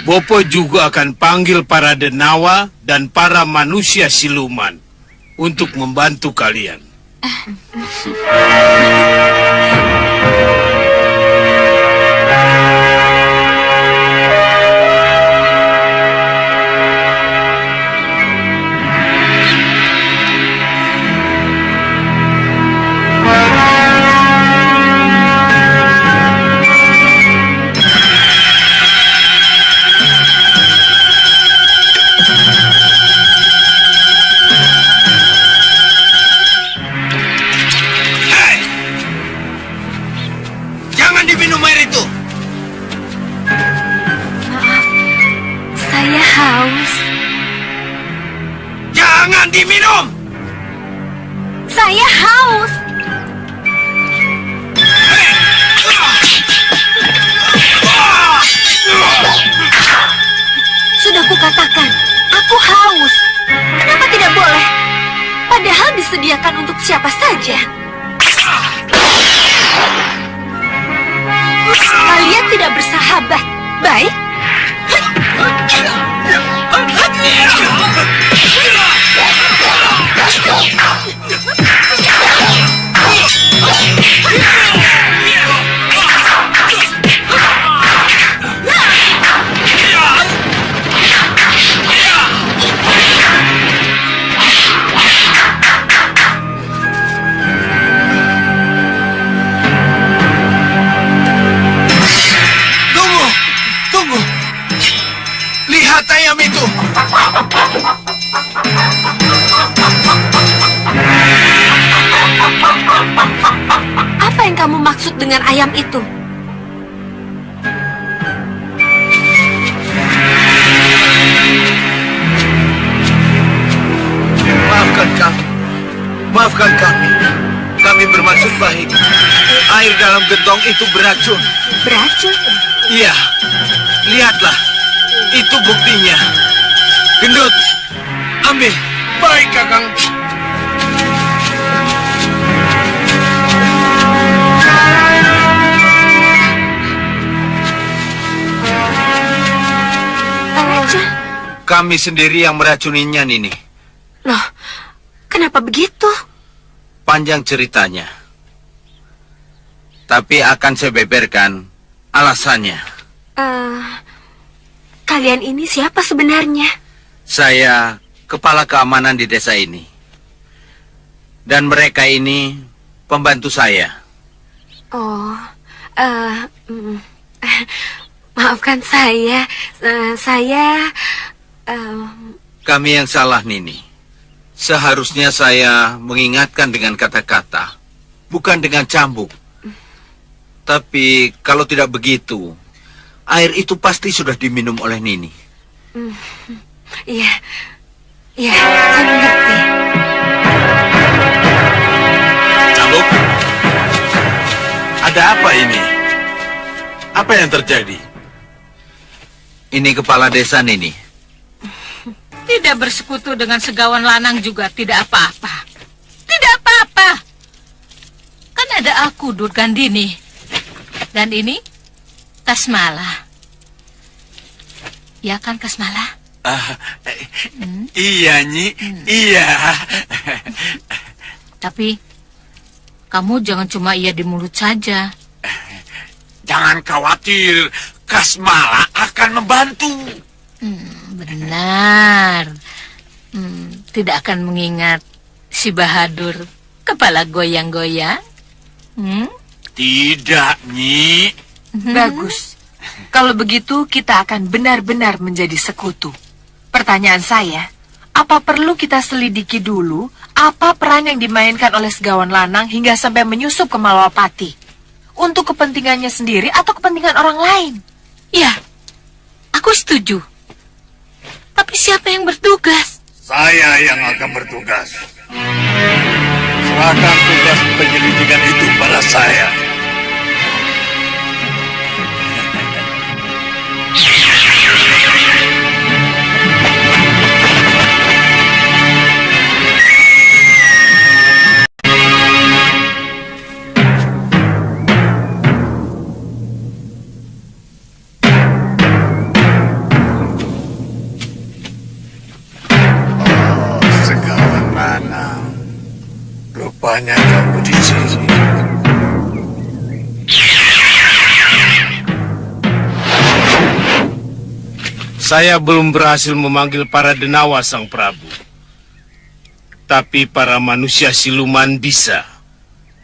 Bopo juga akan panggil para denawa dan para manusia siluman untuk membantu kalian. Diminum! Saya haus. Sudah kukatakan, aku haus. Kenapa tidak boleh? Padahal disediakan untuk siapa saja. Kalian tidak bersahabat. Baik. Tunggu! Lihat itu. Apa yang kamu maksud dengan ayam itu? Maafkan kami. Maafkan kami. Kami bermaksud baik. Air dalam gentong itu beracun. Beracun? Iya. Lihatlah. Itu buktinya. Gendut. Ambil. Baik, Kakang. Racun? Kami sendiri yang meracuninya, Nini. Loh, kenapa begitu? Panjang ceritanya. Tapi akan saya beberkan alasannya. Kalian ini siapa sebenarnya? Saya kepala keamanan di desa ini. Dan mereka ini pembantu saya. Oh, maafkan saya. Kami yang salah, Nini. Seharusnya saya mengingatkan dengan kata-kata, bukan dengan cambuk. Tapi kalau tidak begitu, air itu pasti sudah diminum oleh Nini. Iya, saya mengerti. Cambuk, ada apa ini? Apa yang terjadi? Ini kepala desa, Nini. Tidak bersekutu dengan segawan lanang juga tidak apa-apa. Tidak apa-apa. Kan ada aku, Durgandini. Dan ini Kasmala. Ya kan, Kasmala? Iya, Nyi. Iya. Tapi kamu jangan cuma iya di mulut saja. Jangan khawatir, Kasmala akan membantu. Benar. Tidak akan mengingat si Bahadur, kepala goyang-goyang. Tidak, Nyi. Bagus. Kalau begitu kita akan benar-benar menjadi sekutu. Pertanyaan saya, apa perlu kita selidiki dulu apa peran yang dimainkan oleh Segawan Lanang hingga sampai menyusup ke Malawapati? Untuk kepentingannya sendiri atau kepentingan orang lain? Ya, aku setuju. Tapi siapa yang bertugas? Saya yang akan bertugas. Serahkan tugas penyelidikan itu pada saya. Rupanya kamu di sini. Saya belum berhasil memanggil para denawa, Sang Prabu. Tapi para manusia siluman bisa.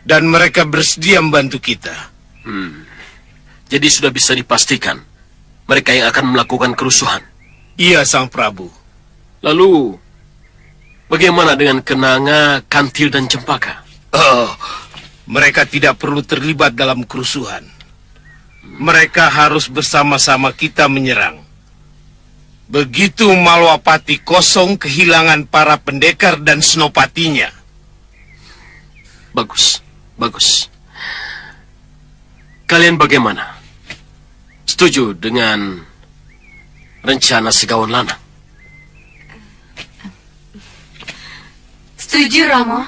Dan mereka bersedia membantu kita. Jadi sudah bisa dipastikan mereka yang akan melakukan kerusuhan. Iya, Sang Prabu. Lalu bagaimana dengan Kenanga, Kantil, dan Cempaka? Mereka tidak perlu terlibat dalam kerusuhan. Mereka harus bersama-sama kita menyerang. Begitu Malawapati kosong, kehilangan para pendekar dan senopatinya. Bagus, bagus. Kalian bagaimana? Setuju dengan rencana Segawan Lanang? Setuju, Romo.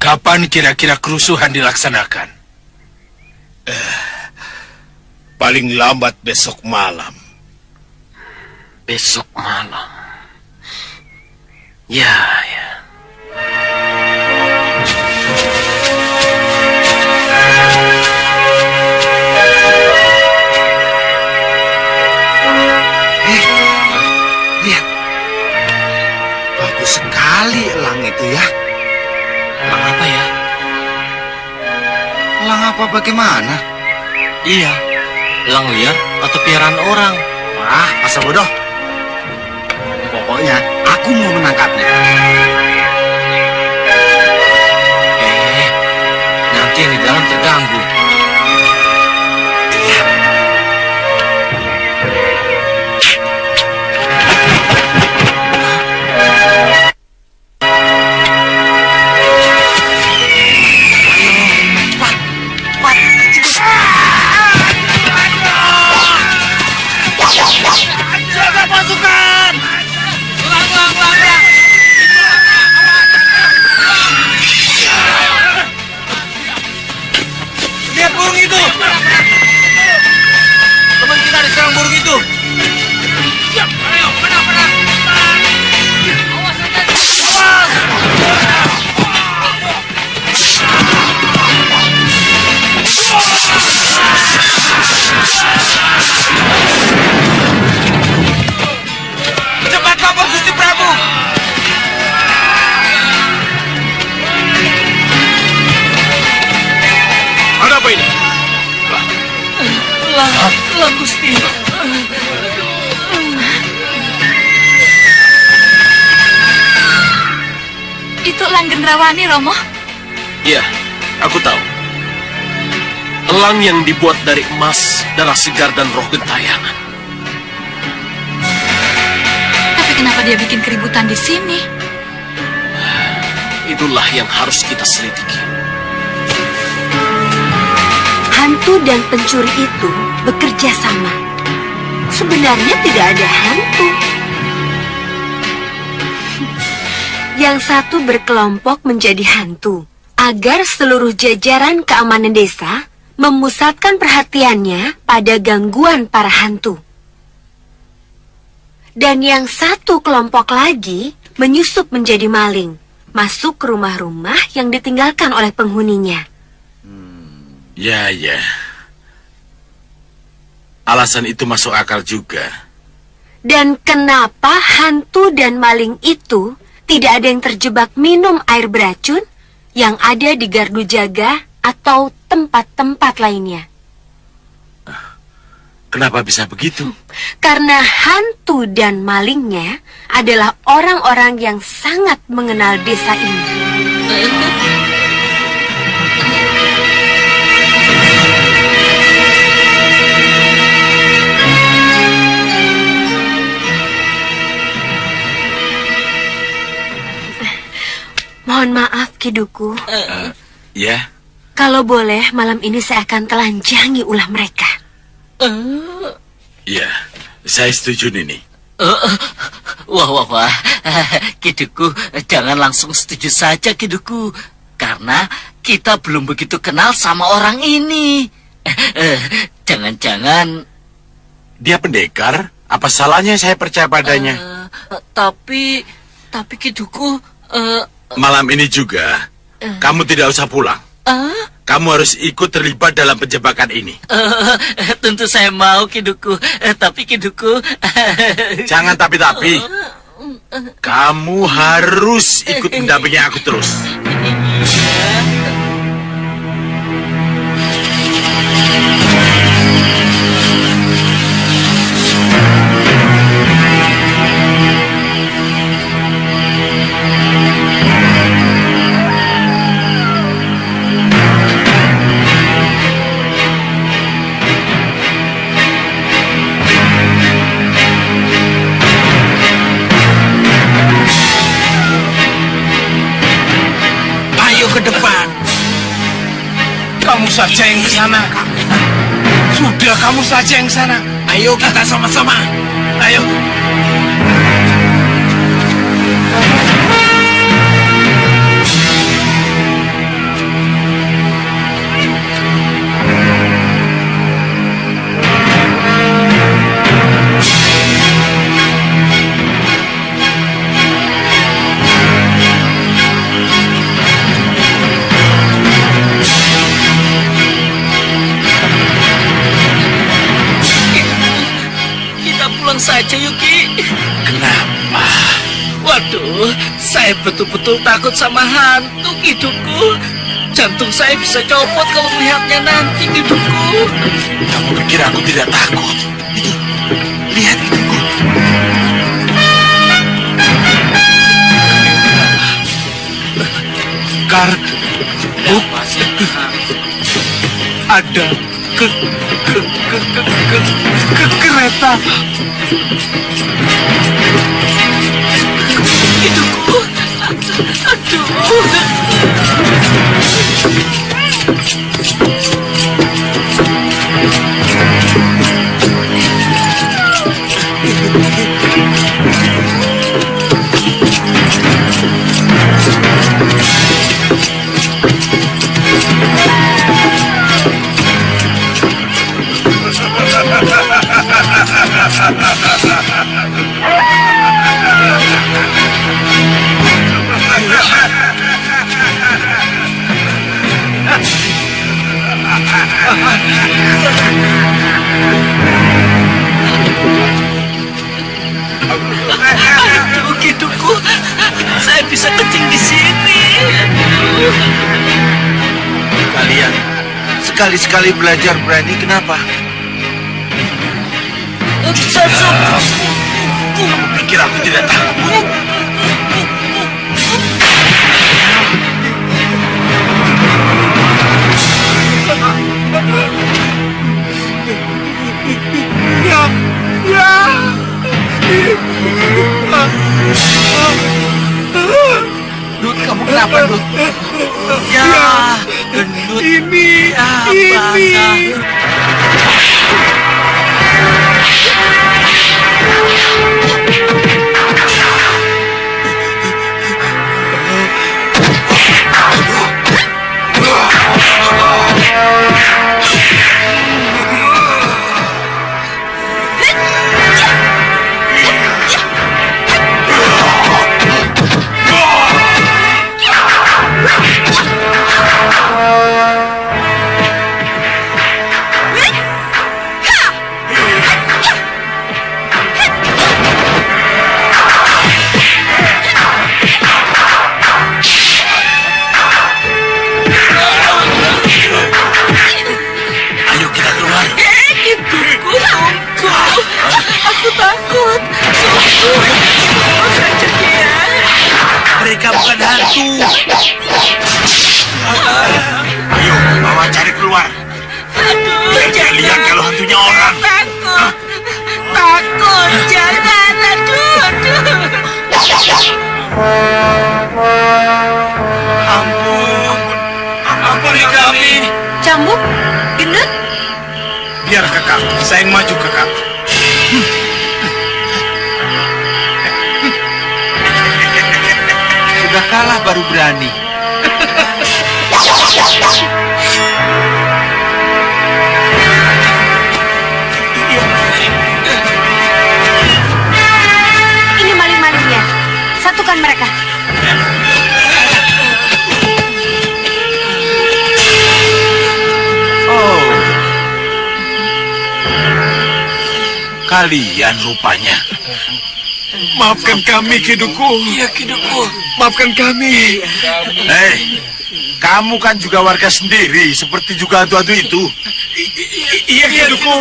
Kapan kira-kira kerusuhan dilaksanakan? Paling lambat besok malam. Besok malam. Ya. Lihat. Bagus sekali elang itu ya. Elang apa ya? Elang apa bagaimana? Iya, elang liar atau piaraan orang. Masa bodoh. terganggu. Jaga pasukan! Lihat burung itu! Teman kita diserang burung itu! Siap! Ayo, menang! Cepat lapor Gusti Prabu! Ada apa ini? Lah, Gusti. Itu Elang Gendrawani, Romo. Iya, aku tahu. Elang yang dibuat dari emas, darah segar, dan roh gentayangan. Tapi kenapa dia bikin keributan di sini? Itulah yang harus kita selidiki. Hantu dan pencuri itu bekerja sama. Sebenarnya tidak ada hantu. Yang satu berkelompok menjadi hantu agar seluruh jajaran keamanan desa memusatkan perhatiannya pada gangguan para hantu. Dan yang satu kelompok lagi menyusup menjadi maling, masuk ke rumah-rumah yang ditinggalkan oleh penghuninya. Ya. Alasan itu masuk akal juga. Dan kenapa hantu dan maling itu tidak ada yang terjebak minum air beracun yang ada di gardu jaga atau tempat-tempat lainnya? Kenapa bisa begitu? Karena hantu dan malingnya adalah orang-orang yang sangat mengenal desa ini. Mohon maaf, Kiduku. Ya. Kalau boleh, malam ini saya akan telanjangi ulah mereka. Ya, saya setuju, Nini. Wah. Kiduku, jangan langsung setuju saja, Kiduku. Karena kita belum begitu kenal sama orang ini. Jangan-jangan... Dia pendekar? Apa salahnya saya percaya padanya? Tapi Kiduku... Malam ini juga, kamu tidak usah pulang. Kamu harus ikut terlibat dalam penjebakan ini. Tentu saya mau, Kiduku. Tapi Kiduku... Jangan tapi-tapi. Kamu harus ikut mendampingi aku terus. Ke depan. Kamu saja yang ke sana. Sudah, kamu saja yang ke sana. Ayo kita sama-sama. Ayo. Saja, Yuki. Kenapa? Waduh, saya betul-betul takut sama hantu, Kiduku. Jantung saya bisa copot kalau melihatnya nanti, Kiduku. Kamu pikir aku tidak takut? Itu, lihat Kiduku. Gardu. ada kereta. Hidupku. Aduh, hidupku. Saya bisa kencing di sini. Kalian sekali-sekali belajar berani, kenapa? Kamu pikir aku tidak takut? Dut, kamu kenapa, Dut? Ya, gendut. Ini. Mereka bukan hantu. Ayo, bawa cari keluar. Biar dia lihat kalau hantunya orang. Takut, jangan, aduh. Ampuni kami. Cambuk, gendut. Biar kakak, saya yang maju kakak. Sudah kalah baru berani. Ini maling-malingnya. Satukan mereka. Oh, kalian rupanya. Maafkan kami, Kiduku. Iya, Kiduku. Maafkan kami. Hei, kamu kan juga warga sendiri, seperti juga hantu-hantu itu. Iya, Kiduku.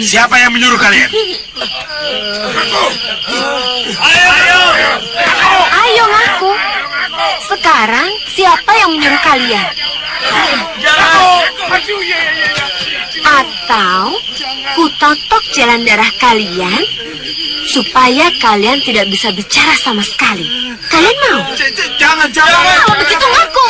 Siapa yang menyuruh kalian? Ayo ngaku. Sekarang siapa yang menyuruh kalian? Atau kutotok jalan darah kalian supaya kalian tidak bisa bicara sama sekali. Kalian mau? Jangan. Kalau begitu ngaku.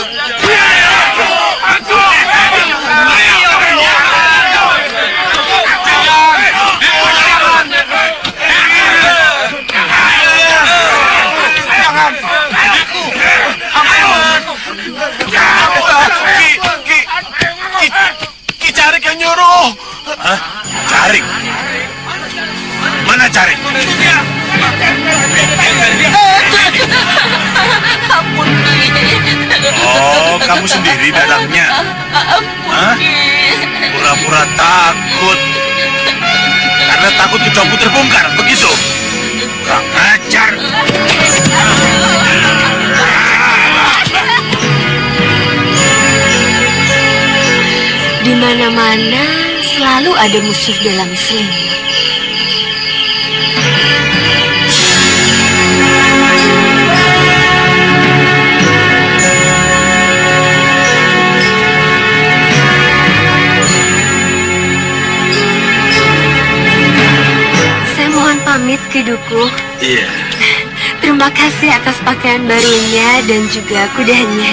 Ki Carik yang nyuruh. Hah? Carik? Mana Carik? Ampun, Oh, kamu sendiri datangnya? Hah? Pura-pura takut. Karena takut hidupmu terbongkar, begitu? Kurang ajar. Di mana-mana selalu ada musuh dalam selimut. Kiduku. Iya. Terima kasih atas pakaian barunya dan juga kudanya.